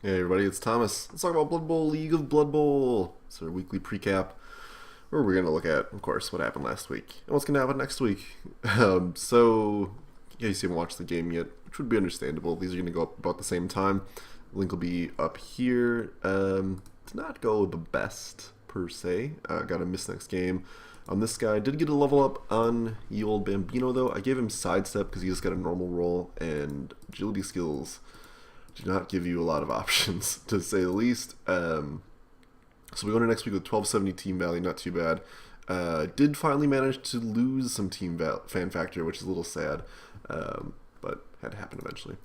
Hey everybody, it's Thomas. Let's talk about Blood Bowl, League of Blood Bowl. It's our weekly recap where we're going to look at, of course, what happened last week and what's going to happen next week. So, in case you haven't watched the game yet, which would be understandable, these are going to go up about the same time. Link will be up here. Did not go the best, per se. Got a miss next game on this guy. Did get a level up on ye old Bambino, though. I gave him sidestep because he just got a normal roll, and agility skills do not give you a lot of options, to say the least. So we go into next week with 1270 team value, not too bad. Did finally manage to lose some team fan factor, which is a little sad, but had to happen eventually.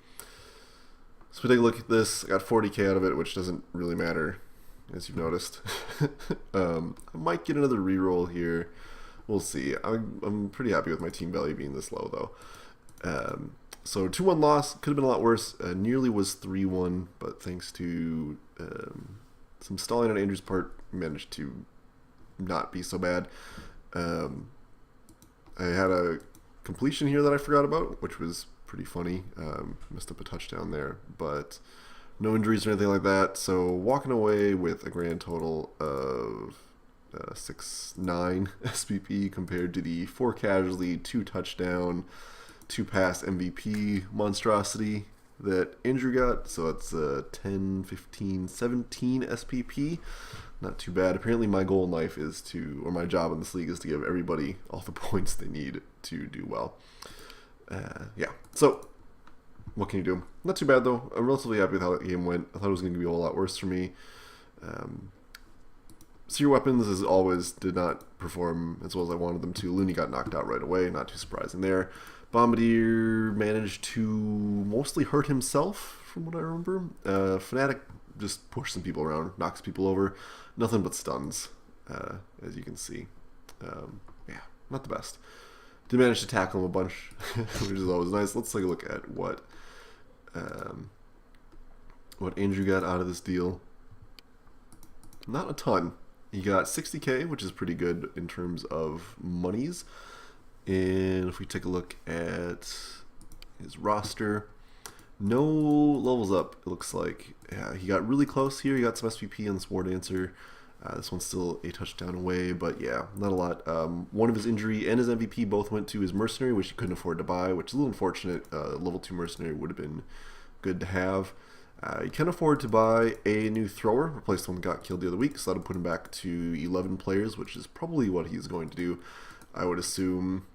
So we take a look at this. I got 40k out of it, which doesn't really matter, as you've noticed. I might get another reroll here. We'll see. I'm pretty happy with my team value being this low, though. So 2-1 loss, could have been a lot worse. Nearly was 3-1, but thanks to some stalling on Andrew's part, managed to not be so bad. I had a completion here that I forgot about, which was pretty funny. Missed up a touchdown there, but no injuries or anything like that. So walking away with a grand total of 6-9 SPP compared to the 4 casualty, 2 touchdown, 2 pass MVP monstrosity that Andrew got. So it's 10, 15, 17 SPP. Not too bad. Apparently my goal in life is to, or my job in this league is to give everybody all the points they need to do well. Yeah, so what can you do? Not too bad though. I'm relatively happy with how that game went. I thought it was going to be a whole lot worse for me. Seer weapons, as always, did not perform as well as I wanted them to. Looney got knocked out right away, not too surprising there. Bombardier managed to mostly hurt himself, from what I remember. Fnatic just pushed some people around, knocks people over. Nothing but stuns, as you can see. Yeah, not the best. Did manage to tackle him a bunch, which is always nice. Let's take a look at what Andrew got out of this deal. Not a ton. He got 60k, which is pretty good in terms of monies. And if we take a look at his roster, no levels up, it looks like. Yeah, he got really close here. He got some SPP on this War Dancer. This one's still a touchdown away, but yeah, not a lot. One of his injury and his MVP both went to his Mercenary, which he couldn't afford to buy, which is a little unfortunate. Level 2 Mercenary would have been good to have. He can afford to buy a new thrower, replace the one that got killed the other week, so that'll put him back to 11 players, which is probably what he's going to do. I would assume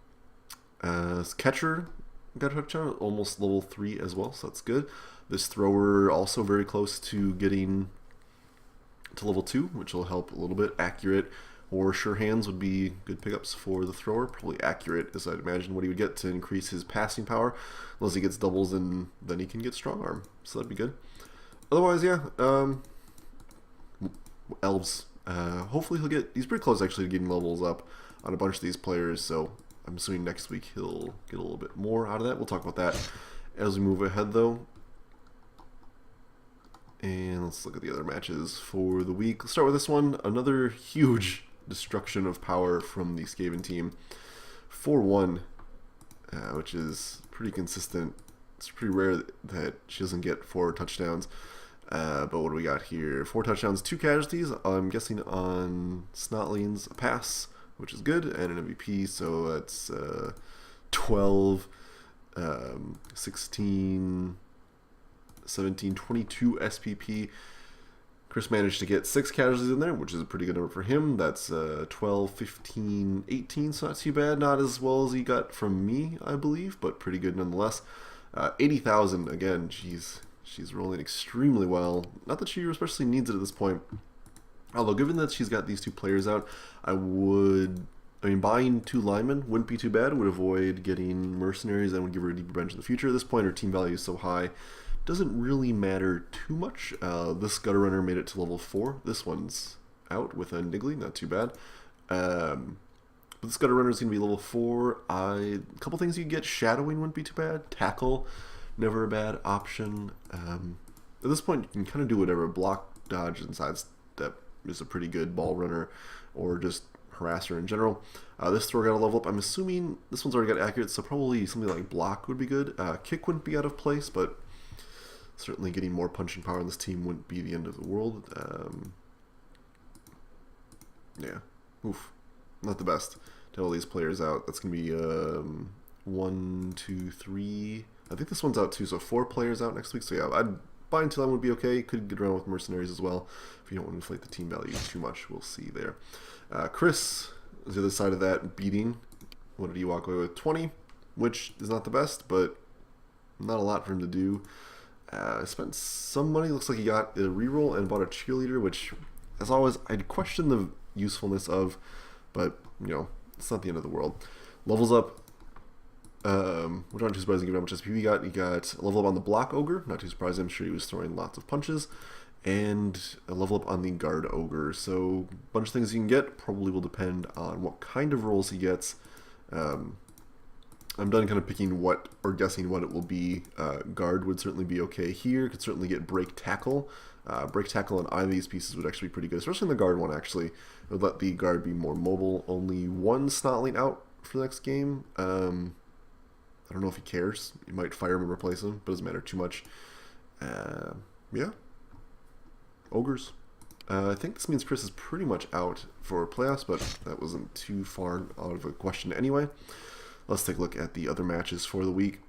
catcher got a touchdown, almost level 3 as well, so that's good. This thrower also very close to getting to level 2, which will help a little bit. Accurate or sure hands would be good pickups for the thrower. Probably accurate, as I'd imagine what he would get to increase his passing power. Unless he gets doubles, and then he can get strong arm, so that'd be good. Otherwise, yeah, elves. Hopefully he's pretty close actually to getting levels up on a bunch of these players, so I'm assuming next week he'll get a little bit more out of that. We'll talk about that as we move ahead, though. And let's look at the other matches for the week. Let's start with this one. Another huge destruction of power from the Skaven team. 4-1, which is pretty consistent. It's pretty rare that she doesn't get 4 touchdowns. But what do we got here? 4 touchdowns, 2 casualties. I'm guessing on Snotlean's pass, which is good, and an MVP, so that's 12, 16, 17, 22 SPP. Chris managed to get 6 casualties in there, which is a pretty good number for him. That's 12, 15, 18, so not too bad. Not as well as he got from me, I believe, but pretty good nonetheless. 80,000, again, she's rolling extremely well. Not that she especially needs it at this point. Although, given that she's got these 2 players out, buying 2 linemen wouldn't be too bad. It would avoid getting mercenaries and would give her a deeper bench in the future. At this point, her team value is so high, doesn't really matter too much. This Gutter Runner made it to level 4. This one's out with a Niggly, not too bad. But this Gutter Runner is going to be level 4. A couple things you can get. Shadowing wouldn't be too bad. Tackle, never a bad option. At this point, you can kind of do whatever. Block, dodge, and sidestep is a pretty good ball runner, or just harasser in general. This thrower got a level up. I'm assuming this one's already got accurate, so probably something like block would be good. Kick wouldn't be out of place, but Certainly getting more punching power on this team wouldn't be the end of the world. Yeah. Oof. Not the best to have all these players out. That's going to be 1, 2, 3. I think this one's out too, so 4 players out next week. So yeah, I'd buy into that would be okay. Could get around with mercenaries as well if you don't want to inflate the team value too much. We'll see there. Chris is the other side of that, beating. What did he walk away with? 20, which is not the best, but not a lot for him to do. Spent some money. Looks like he got a reroll and bought a cheerleader, which, as always, I'd question the usefulness of, but you know, it's not the end of the world. Levels up. Which aren't too surprising given how much SP he got. He got a level up on the block ogre. Not too surprising. I'm sure he was throwing lots of punches. And a level up on the guard ogre. So a bunch of things you can get. Probably will depend on what kind of rolls he gets. I'm done kind of picking what or guessing what it will be. Guard would certainly be okay here. Could certainly get break tackle. Break tackle on either of these pieces would actually be pretty good, especially in the guard one. Actually, it would let the guard be more mobile. Only one snotling out for the next game. I don't know if he cares. You might fire him and replace him, but it doesn't matter too much. Yeah. Ogres. I think this means Chris is pretty much out for playoffs, but that wasn't too far out of a question anyway. Let's take a look at the other matches for the week.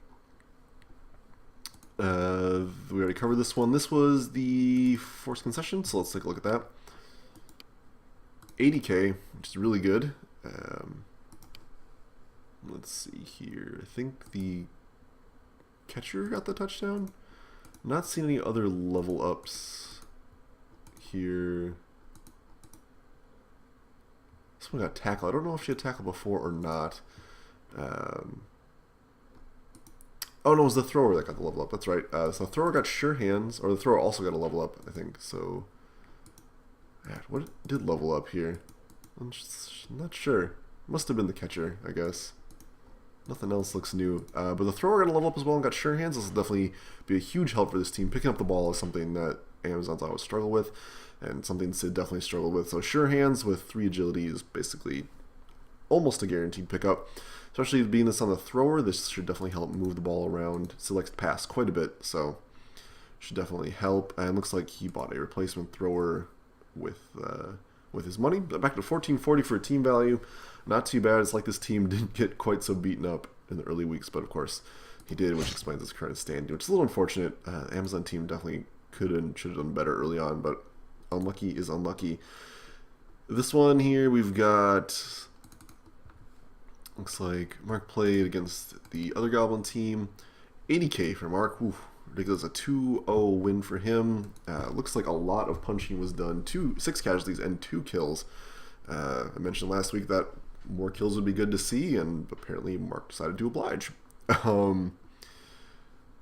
We already covered this one. This was the forced concession, so let's take a look at that. 80k, which is really good. Let's see here. I think the catcher got the touchdown. Not seeing any other level ups here. This one got tackle. I don't know if she had tackle before or not. Oh no, it was the thrower that got the level up. That's right. So the thrower got sure hands, or the thrower also got a level up, I think. So, what did level up here? I'm just not sure. Must have been the catcher, I guess. Nothing else looks new. But the thrower got a level up as well and got sure hands. This will definitely be a huge help for this team. Picking up the ball is something that Amazon's always struggle with, and something Sid definitely struggled with. So sure hands with 3 agility is basically almost a guaranteed pickup. Especially being this on the thrower, this should definitely help move the ball around. Sid likes to pass quite a bit, so should definitely help. And looks like he bought a replacement thrower with his money. But back to 1440 for a team value. Not too bad. It's like this team didn't get quite so beaten up in the early weeks, but of course he did, which explains his current standing, which is a little unfortunate. Amazon team definitely could and should have done better early on, but unlucky is unlucky. This one here, we've got, looks like Mark played against the other Goblin team. 80k for Mark. Ooh, ridiculous. A 2-0 win for him. Looks like a lot of punching was done. 6 casualties and 2 kills. I mentioned last week that more kills would be good to see, and apparently Mark decided to oblige.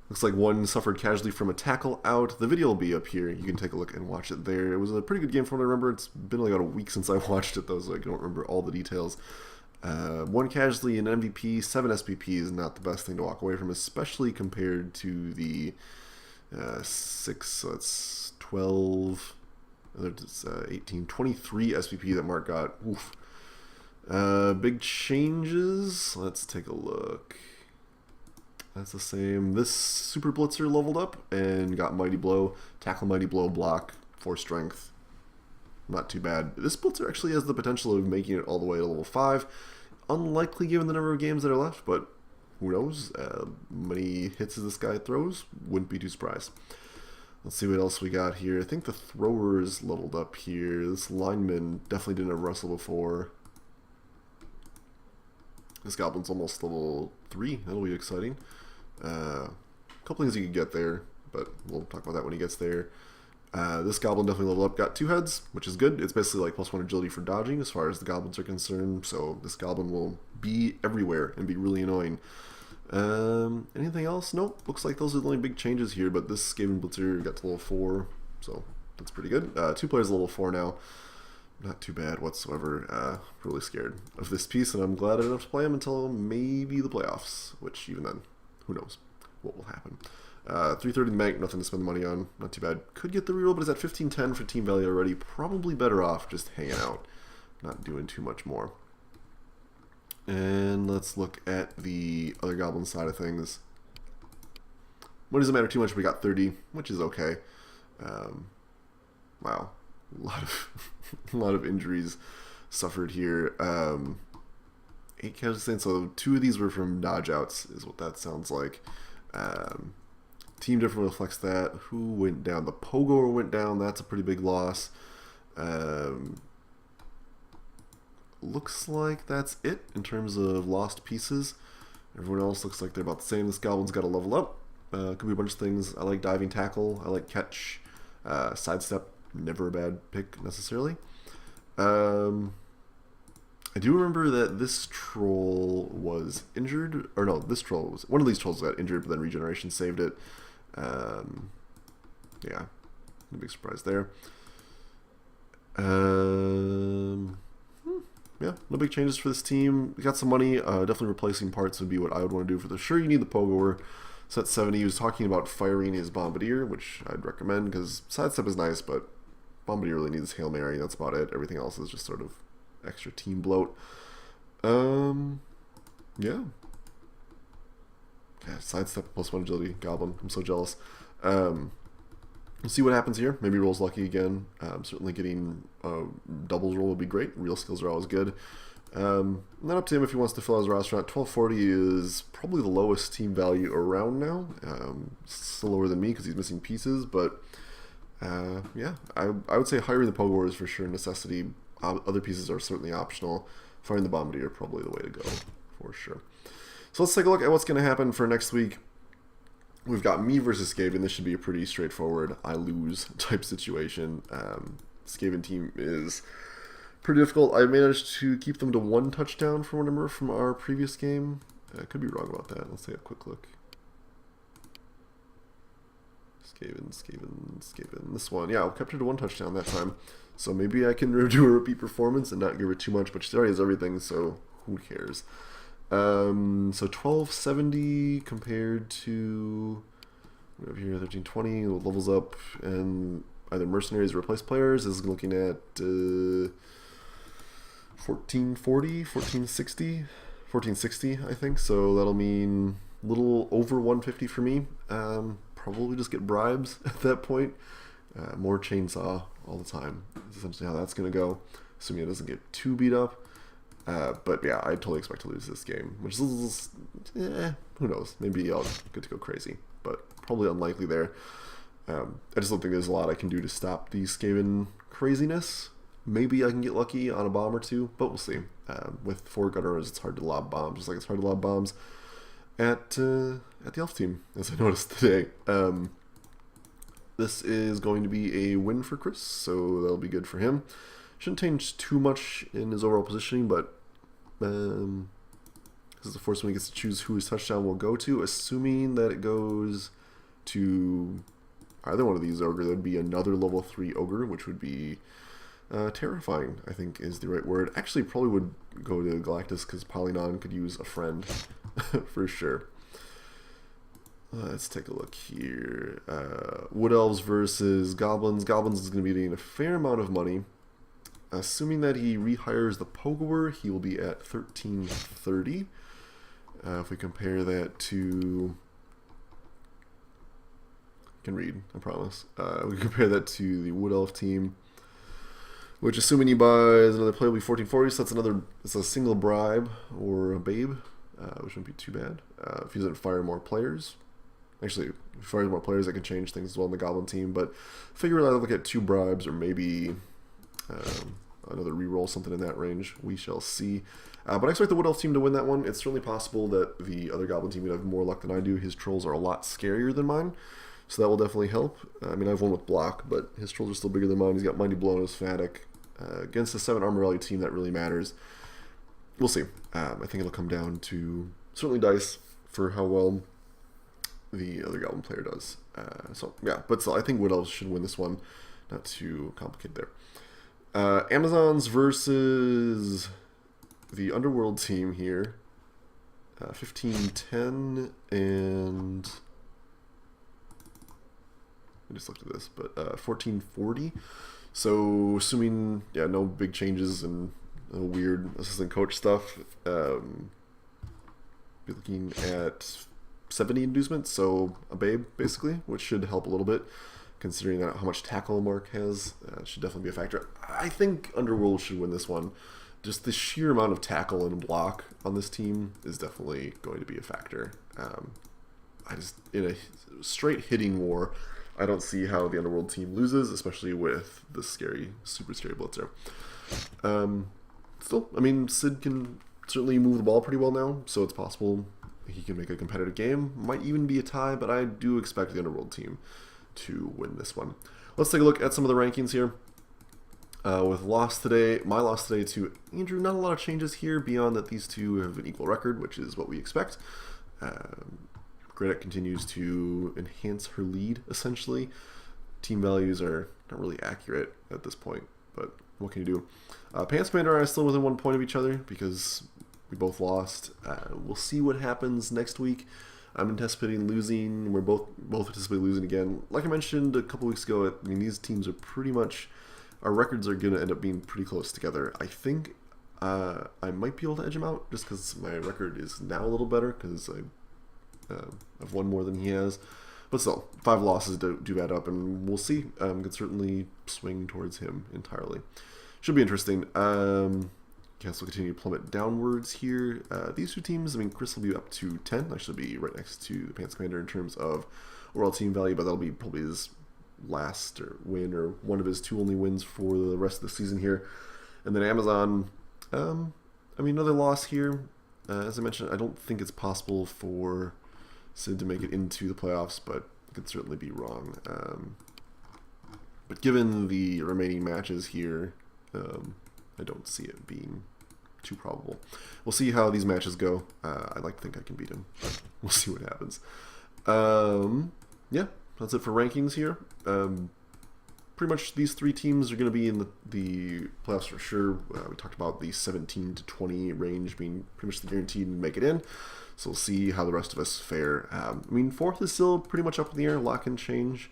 Looks like one suffered casualty from a tackle out. The video will be up here. You can take a look and watch it there. It was a pretty good game from what I remember. It's been like about a week since I watched it though, so I don't remember all the details. 1 casualty, an MVP, 7 SPP is not the best thing to walk away from, especially compared to the 6, so it's 12, it's 18, 23 SPP that Mark got. Oof. Big changes. Let's take a look. That's the same. This Super Blitzer leveled up and got Mighty Blow, Tackle, Mighty Blow, Block, 4 Strength. Not too bad. This Blitzer actually has the potential of making it all the way to level 5. Unlikely given the number of games that are left, but who knows? Many hits as this guy throws, wouldn't be too surprised. Let's see what else we got here. I think the thrower is leveled up here. This lineman definitely didn't have wrestle before. This Goblin's almost level 3. That'll be exciting. A couple things you could get there, but we'll talk about that when he gets there. This Goblin definitely leveled up, got 2 heads, which is good. It's basically like +1 agility for dodging as far as the Goblins are concerned, so this Goblin will be everywhere and be really annoying. Anything else? Nope. Looks like those are the only big changes here, but this Skaven Blitzer got to level 4, so that's pretty good. 2 players level 4 now. Not too bad whatsoever. Really scared of this piece, and I'm glad I didn't have to play him until maybe the playoffs, which even then, who knows what will happen. 330 in the bank, nothing to spend the money on. Not too bad. Could get the reroll, but it's at 1510 for team value already. Probably better off just hanging out, not doing too much more. And let's look at the other Goblin side of things. Money doesn't matter too much. We got 30, which is okay. Wow, a lot of a lot of injuries suffered here. 8 casualties, so 2 of these were from dodge outs, is what that sounds like. Team different reflects that. Who went down? The Pogo went down. That's a pretty big loss. Looks like that's it in terms of lost pieces. Everyone else looks like they're about the same. This Goblin's got to level up. Could be a bunch of things. I like diving tackle. I like catch. Sidestep, never a bad pick necessarily. I do remember that this troll was injured, or no, this troll was, one of these trolls got injured, but then regeneration saved it. Yeah, no big surprise there. Yeah, no big changes for this team. We got some money. Definitely replacing parts would be what I would want to do. For the sure, you need the Pogoer. Set 70. He was talking about firing his Bombardier, which I'd recommend because sidestep is nice, but Bombardier really needs Hail Mary. That's about it. Everything else is just sort of extra team bloat. Yeah. Sidestep +1 agility. Goblin. I'm so jealous. We'll see what happens here. Maybe rolls lucky again. Certainly getting doubles roll would be great. Real skills are always good. And then up to him if he wants to fill his roster out. 1240 is probably the lowest team value around now. Still lower than me because he's missing pieces, but yeah, I would say hiring the Pogo is for sure a necessity. Other pieces are certainly optional. Firing the Bombardier probably the way to go for sure. So let's take a look at what's going to happen for next week. We've got me versus Skaven. This should be a pretty straightforward I lose type situation. Skaven team is pretty difficult. I managed to keep them to 1 touchdown from what I remember from our previous game. I could be wrong about that. Let's take a quick look. Skaven. This one. Yeah, I kept her to 1 touchdown that time. So maybe I can do a repeat performance and not give her too much, but she already has everything, so who cares? So 1270 compared to we have here 1320 levels up, and either mercenaries or replace players is looking at 1440, 1460 I think. So that'll mean a little over 150 for me. Probably just get bribes at that point. More chainsaw all the time is essentially how that's going to go, assuming it doesn't get too beat up. But yeah, I totally expect to lose this game, which is, who knows? Maybe I'll get to go crazy, but probably unlikely there. I just don't think there's a lot I can do to stop the Skaven craziness. Maybe I can get lucky on a bomb or two, but we'll see. With 4 gunners, it's hard to lob bombs, just like it's hard to lob bombs at the elf team, as I noticed today. This is going to be a win for Chris, so that'll be good for him. Shouldn't change too much in his overall positioning, but this is the first one he gets to choose who his touchdown will go to, assuming that it goes to either one of these ogre. There'd be another level 3 ogre, which would be terrifying, I think is the right word. Actually, probably would go to Galactus because Polynon could use a friend for sure. Let's take a look here. Wood Elves versus Goblins. Goblins is going to be getting a fair amount of money. Assuming that he rehires the Pogoer, he will be at 1330. If we compare that to... I can read, I promise. We compare that to the Wood Elf team, which assuming he buys another player will be 1440, so it's a single bribe or a babe, which wouldn't be too bad. If he doesn't fire more players. Actually, if he fires more players, that can change things as well in the Goblin team, but figure I'll look at 2 bribes or maybe another reroll, something in that range. We shall see. But I expect the Wood Elf team to win that one. It's certainly possible that the other Goblin team would have more luck than I do. His trolls are a lot scarier than mine, so that will definitely help. I mean, I have one with block, but his trolls are still bigger than mine. He's got Mighty Blow on his Fnatic. Against the 7 armor value team, that really matters. We'll see. I think it'll come down to certainly dice for how well the other Goblin player does. So yeah, but still, I think Wood Elves should win this one. Not too complicated there. Amazons versus the Underworld team here. 1510 and I just looked at this, but 1440. So assuming no big changes and no weird assistant coach stuff, be looking at 70 inducement, so a babe, basically, which should help a little bit, considering that how much tackle Mark has. Should definitely be a factor. I think Underworld should win this one. Just the sheer amount of tackle and block on this team is definitely going to be a factor. In a straight hitting war, I don't see how the Underworld team loses, especially with the super scary Blitzer. Still, I mean, Sid can certainly move the ball pretty well now, so it's possible he can make a competitive game. Might even be a tie, but I do expect the Underworld team to win this one. Let's take a look at some of the rankings here. With my loss today to Andrew, not a lot of changes here beyond that these two have an equal record, which is what we expect. Gradek continues to enhance her lead, essentially. Team values are not really accurate at this point, but what can you do? Pants Commander and I are still within 1 point of each other because we both lost. We'll see what happens next week. I'm anticipating losing. We're both anticipate losing again. Like I mentioned a couple weeks ago, I mean, these teams are pretty much, our records are going to end up being pretty close together. I think I might be able to edge him out just because my record is now a little better because I've won more than he has. But still, 5 losses do add up, and we'll see. Could certainly swing towards him entirely. Should be interesting. Guess we'll continue to plummet downwards here. These two teams, I mean, Chris will be up to 10. I should be right next to the Pants Commander in terms of overall team value, but that'll be probably his last win or one of his 2 only wins for the rest of the season here. And then Amazon, I mean, another loss here. As I mentioned, I don't think it's possible for Sid to make it into the playoffs, but I could certainly be wrong. But given the remaining matches here, I don't see it being too probable. We'll see how these matches go. I'd like to think I can beat him, but we'll see what happens. Yeah, that's it for rankings here. Pretty much these 3 teams are going to be in the playoffs for sure. We talked about the 17 to 20 range being pretty much the guaranteed to make it in. So we'll see how the rest of us fare. I mean, 4th is still pretty much up in the air, lock and change.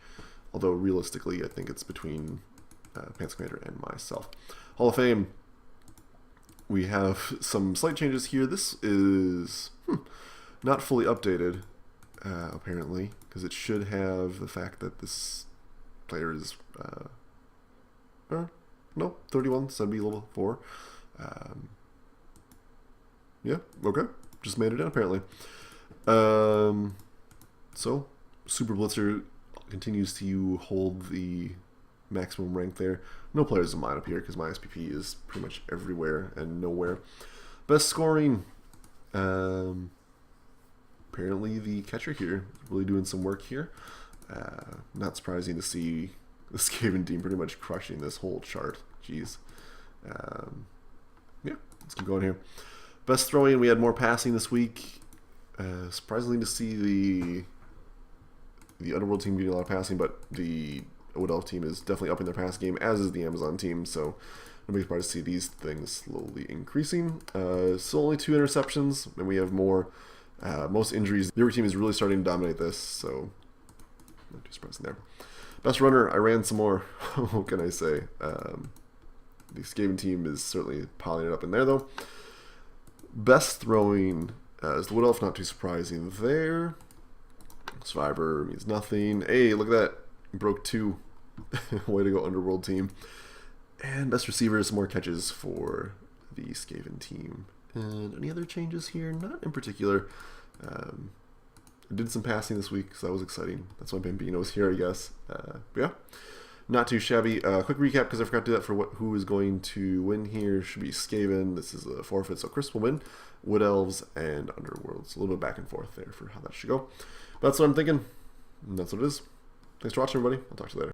Although realistically, I think it's between Pants Commander and myself. Hall of Fame. We have some slight changes here. This is not fully updated, apparently, because it should have the fact that this player is, no, 31, so that'd be level 4. Yeah, okay. Just made it in, apparently. So, Super Blitzer continues to hold the maximum rank there. No players of mine up here because my SPP is pretty much everywhere and nowhere. Best scoring. Apparently the catcher here is really doing some work here. Not surprising to see the Skaven team pretty much crushing this whole chart. Jeez. Yeah, let's keep going here. Best throwing, we had more passing this week. Surprisingly to see the Underworld team getting a lot of passing, but the Wood Elf team is definitely upping their pass game, as is the Amazon team, so I'm surprised to see these things slowly increasing. Still only 2 interceptions, and we have more. Most injuries. The other team is really starting to dominate this, so not too surprising there. Best runner, I ran some more. What can I say? The Skaven team is certainly piling it up in there, though. Best throwing is the Wood Elf, not too surprising there. Survivor means nothing. Hey, look at that. Broke 2. Way to go, Underworld team. And best receivers, more catches for the Skaven team. And any other changes here? Not in particular. I did some passing this week, so that was exciting. That's why Bambino's here, I guess. But yeah, not too shabby. Quick recap, because I forgot to do that for who is going to win here. Should be Skaven. This is a forfeit, so Chris will win. Wood Elves and Underworld. So a little bit back and forth there for how that should go. But that's what I'm thinking. And that's what it is. Thanks for watching, everybody. I'll talk to you later.